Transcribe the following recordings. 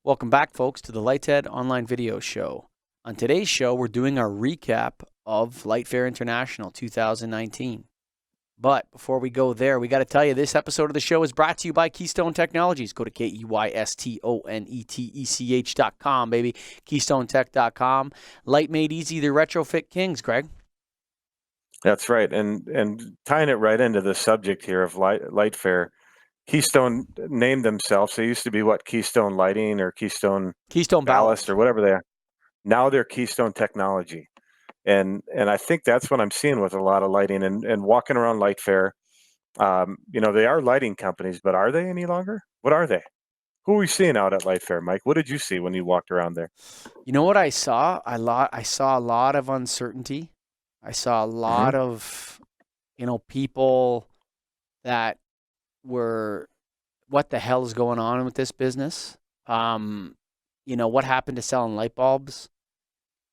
Welcome back, folks, to the LightTed online video show. On today's show, we're doing our recap of LightFair International 2019. But before we go there, we got to tell you this episode of the show is brought to you by Keystone Technologies. Go to KEYSTONETECH.com, baby. KeystoneTech.com. Light made easy, the retrofit kings, Greg. That's right. And tying it right into the subject here of LightFair, Keystone named themselves. They used to be Keystone Lighting or Keystone Ballast or whatever they are. Now they're Keystone Technology. And I think that's what I'm seeing with a lot of lighting and walking around LightFair. They are lighting companies, but are they any longer? What are they? Who are we seeing out at LightFair, Mike? What did you see when you walked around there? You know what I saw? I saw a lot of uncertainty. I saw a lot of, people that were, what the hell is going on with this business? What happened to selling light bulbs?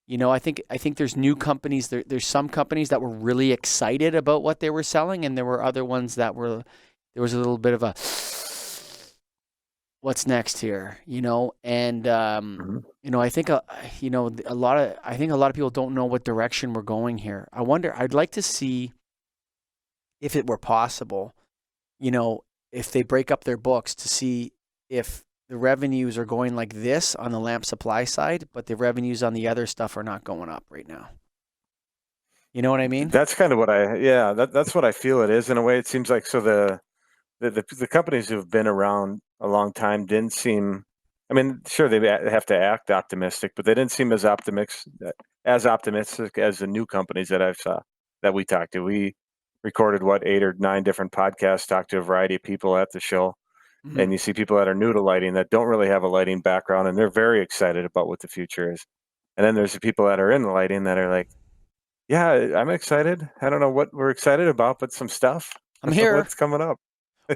I think there's new companies. There's some companies that were really excited about what they were selling, and there were other ones that there was a little bit of a what's next here, and I think a lot of people don't know what direction we're going here. I'd like to see if it were possible, if they break up their books to see if the revenues are going like this on the lamp supply side, but the revenues on the other stuff are not going up right now. You know what I mean? That's kind of what that's what I feel it is in a way. It seems like the companies who've been around a long time didn't seem, I mean, sure, they have to act optimistic, but they didn't seem as optimistic as the new companies that we talked to. We recorded 8 or 9 different podcasts, talked to a variety of people at the show. Mm-hmm. And you see people that are new to lighting that don't really have a lighting background, and they're very excited about what the future is. And then there's the people that are in the lighting that are like, yeah, I'm excited. I don't know what we're excited about, but some stuff. I'm here. What's coming up?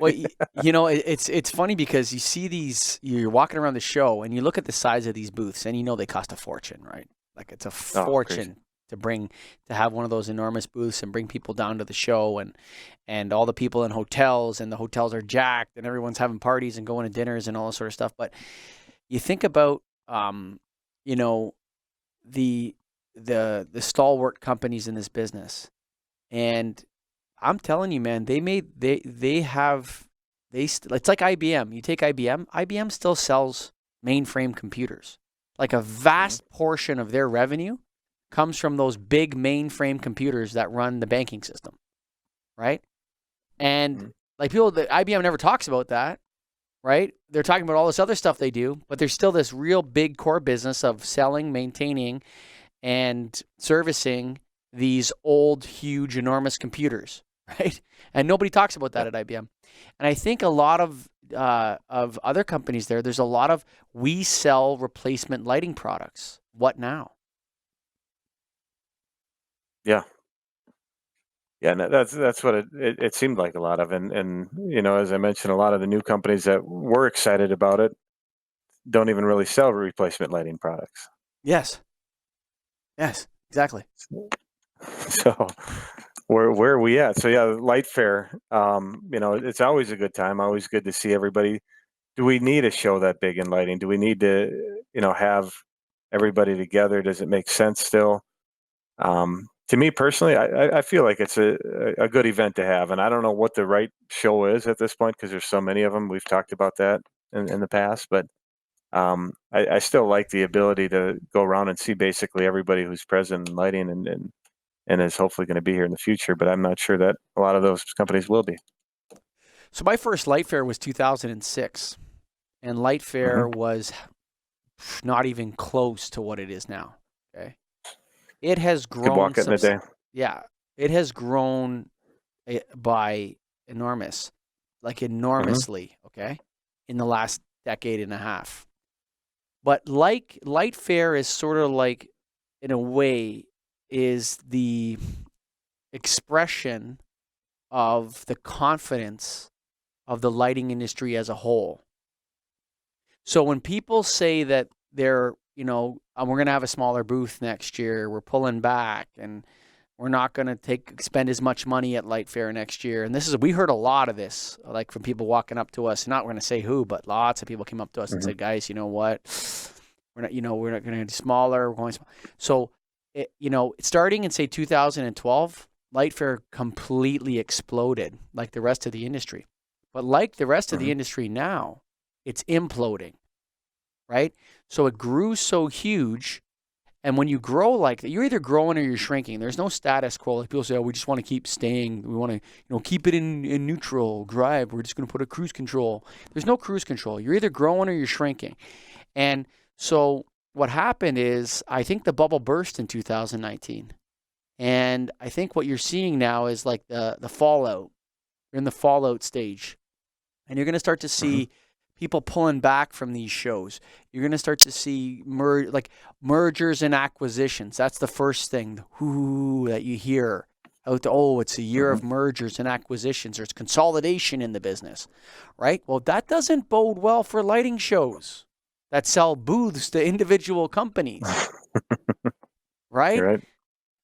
Well, it's funny because you see you're walking around the show and you look at the size of these booths and they cost a fortune, right? Like it's a fortune to have one of those enormous booths and bring people down to the show and all the people in hotels, and the hotels are jacked and everyone's having parties and going to dinners and all that sort of stuff. But you think about, the stalwart companies in this business, and I'm telling you, man, it's like IBM. You take IBM still sells mainframe computers. Like a vast portion of their revenue comes from those big mainframe computers that run the banking system, right? And like IBM never talks about that, right? They're talking about all this other stuff they do, but there's still this real big core business of selling, maintaining, and servicing these old, huge, enormous computers, right? And nobody talks about that at IBM. And I think a lot of other companies there's a lot of, we sell replacement lighting products. What now? Yeah. Yeah, that's what it seemed like a lot of. And as I mentioned, a lot of the new companies that were excited about it don't even really sell replacement lighting products. Yes, exactly. So where are we at? So yeah, LightFair, it's always a good time, always good to see everybody. Do we need a show that big in lighting? Do we need to, have everybody together? Does it make sense still? To me personally, I feel like it's a good event to have, and I don't know what the right show is at this point because there's so many of them. We've talked about that in the past, but I still like the ability to go around and see basically everybody who's present in lighting and is hopefully going to be here in the future, but I'm not sure that a lot of those companies will be. So my first LightFair was 2006, and LightFair was not even close to what it is now. Okay. It has grown. Could walk it in a day. Yeah, it has grown by enormously, okay, in the last decade and a half. But LightFair is sort of like, in a way, is the expression of the confidence of the lighting industry as a whole. So when people say that they're, we're going to have a smaller booth next year, we're pulling back, and We're not going to spend as much money at LIGHTFAIR next year. And we heard a lot of this, like from people walking up to us. Not going to say who, but lots of people came up to us and said, "Guys, you know what? We're not going to be smaller. We're going small." So, starting in say 2012, LIGHTFAIR completely exploded, like the rest of the industry. But like the rest of the industry now, it's imploding, right? So it grew so huge. And when you grow like that, you're either growing or you're shrinking. There's no status quo. Like people say, "Oh, we just want to keep staying. We want to, keep it in neutral drive. We're just going to put a cruise control." There's no cruise control. You're either growing or you're shrinking. And so what happened is, I think the bubble burst in 2019. And I think what you're seeing now is like the fallout. You're in the fallout stage. And you're going to start to see people pulling back from these shows. You're going to start to see mergers and acquisitions. That's the first thing that you hear out there. Oh, it's a year of mergers and acquisitions. There's consolidation in the business, right? Well, that doesn't bode well for lighting shows that sell booths to individual companies, right? Right.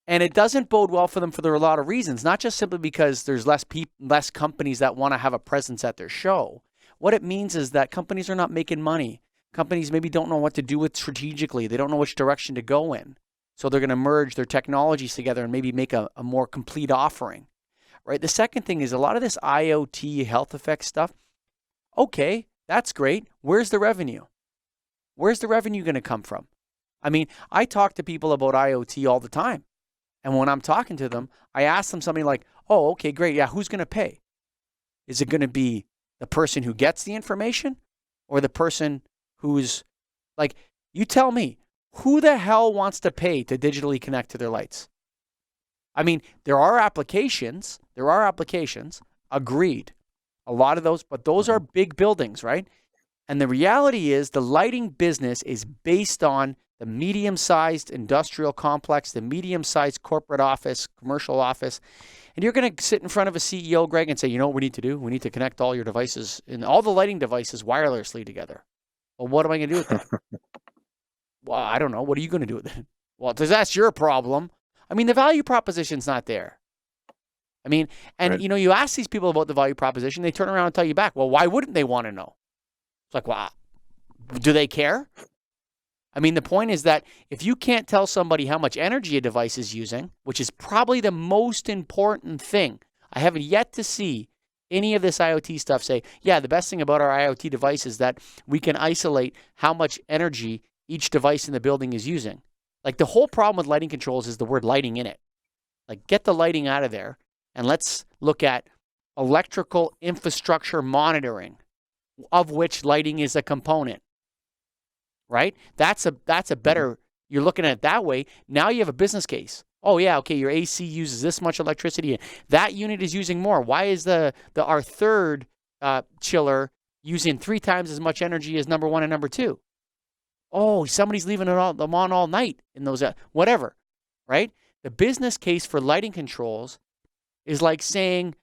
And it doesn't bode well for them for a lot of reasons, not just simply because there's less companies that want to have a presence at their show. What it means is that companies are not making money. Companies maybe don't know what to do with strategically. They don't know which direction to go in. So they're going to merge their technologies together and maybe make a more complete offering, right? The second thing is a lot of this IoT health effects stuff. Okay, that's great. Where's the revenue? Where's the revenue going to come from? I mean, I talk to people about IoT all the time. And when I'm talking to them, I ask them something like, "Oh, okay, great. Yeah, who's going to pay? Is it going to be the person who gets the information or the person who's like, you tell me, who the hell wants to pay to digitally connect to their lights?" I mean, there are applications, agreed. A lot of those, but those are big buildings, right? And the reality is the lighting business is based on the medium-sized industrial complex, the medium-sized corporate office, commercial office. And you're going to sit in front of a CEO, Greg, and say, "You know what we need to do? We need to connect all your devices and all the lighting devices wirelessly together." Well, what am I going to do with that? Well, I don't know. What are you going to do with it? Well, that's your problem. I mean, the value proposition's not there. I mean, and Right. you ask these people about the value proposition, they turn around and tell you back, "Well, why wouldn't they want to know?" It's like, well, do they care? I mean, the point is that if you can't tell somebody how much energy a device is using, which is probably the most important thing, I haven't yet to see any of this IoT stuff say, "Yeah, the best thing about our IoT device is that we can isolate how much energy each device in the building is using." Like the whole problem with lighting controls is the word lighting in it. Like get the lighting out of there and let's look at electrical infrastructure monitoring, of which lighting is a component. Right? That's a better, you're looking at it that way. Now you have a business case. Oh yeah, okay, your AC uses this much electricity. That unit is using more. Why is our third chiller using 3 times as much energy as number 1 and number 2? Oh, somebody's leaving them on all night in those, whatever, right? The business case for lighting controls is like saying,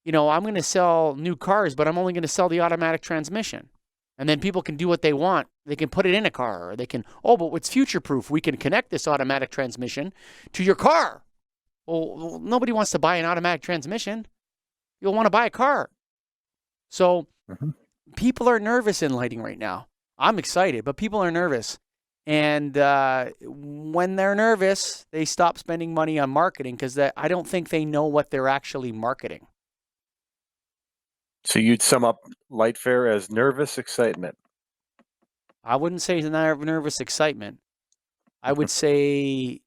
I'm going to sell new cars, but I'm only going to sell the automatic transmission. And then people can do what they want. They can put it in a car, or they can, but it's future-proof. We can connect this automatic transmission to your car. Well, nobody wants to buy an automatic transmission. You'll want to buy a car. So people are nervous in lighting right now. I'm excited, but people are nervous. And when they're nervous, they stop spending money on marketing because I don't think they know what they're actually marketing. So you'd sum up LIGHTFAIR as nervous excitement. I wouldn't say nervous excitement. I would say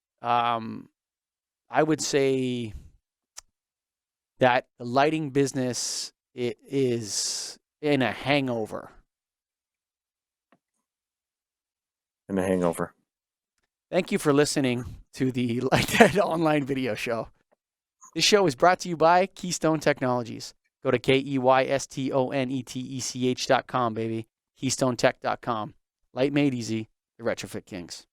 that the lighting business is in a hangover. In a hangover. Thank you for listening to the LightTech online video show. This show is brought to you by Keystone Technologies. Go to KEYSTONETECH.com, baby. KeystoneTech.com. Light made easy. The Retrofit Kings.